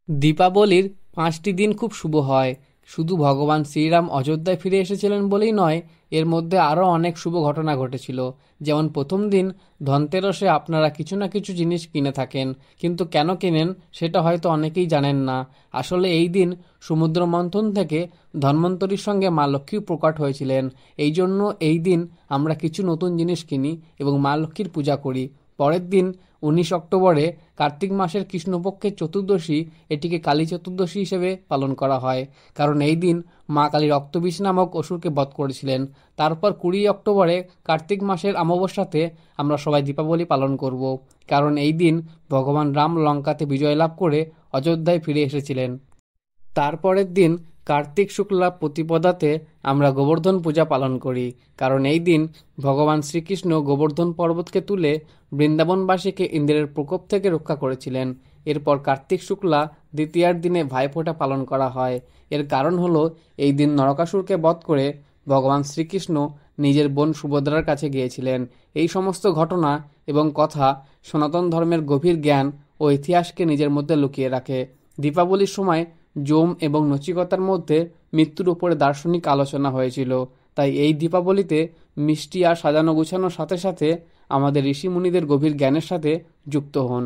দীপাবলির 5টি দিন খুব শুভ হয়। শুধু ভগবান শ্রীরাম অযোধ্যায় ফিরে এসেছিলেন বলেই নয়, এর মধ্যে আরও অনেক শুভ ঘটনা ঘটেছিল। যেমন প্রথম দিন ধনতেরসে আপনারা কিছু না কিছু জিনিস কিনে থাকেন, কিন্তু কেন কেনেন সেটা হয়তো অনেকেই জানেন না। আসলে এই দিন সমুদ্র মন্থন থেকে ধন্বন্তরীর সঙ্গে মা লক্ষ্মী প্রকট হয়েছিলেন। এই জন্য এই দিন আমরা কিছু নতুন জিনিস কিনি এবং মা লক্ষ্মীর পূজা করি। পরের দিন 19 অক্টোবরে কার্তিক মাসের কৃষ্ণপক্ষের চতুর্দশী, এটিকে কালী চতুর্দশী হিসেবে পালন করা হয়, কারণ এই দিন মা কালী রক্তবিষ নামক অসুরকে বধ করেছিলেন। তারপর 20 অক্টোবরে কার্তিক মাসের অমাবস্যাতে আমরা সবাই দীপাবলি পালন করব, কারণ এই দিন ভগবান রাম লঙ্কাতে বিজয় লাভ করে অযোধ্যায় ফিরে এসেছিলেন। তারপরের দিন কার্তিক শুক্লা প্রতিপদাতে আমরা গোবর্ধন পূজা পালন করি, কারণ এই দিন ভগবান শ্রীকৃষ্ণ গোবর্ধন পর্বতকে তুলে বৃন্দাবনবাসীকে ইন্দ্রের প্রকোপ থেকে রক্ষা করেছিলেন। এরপর কার্তিক শুক্লা দ্বিতীয়ার দিনে ভাইফোঁটা পালন করা হয়। এর কারণ হলো এই দিন নরকাসুরকে বধ করে ভগবান শ্রীকৃষ্ণ নিজের বোন সুভদ্রার কাছে গিয়েছিলেন। এই সমস্ত ঘটনা এবং কথা সনাতন ধর্মের গভীর জ্ঞান ও ইতিহাসকে নিজের মধ্যে লুকিয়ে রাখে। দীপাবলির সময় যম এবং নচিকতার মধ্যে মৃত্যুর উপরে দার্শনিক আলোচনা হয়েছিল, তাই এই দীপাবলিতে মিষ্টি আর সাজানো গুছানোর সাথে সাথে আমাদের ঋষিমুনিদের গভীর জ্ঞানের সাথে যুক্ত হন।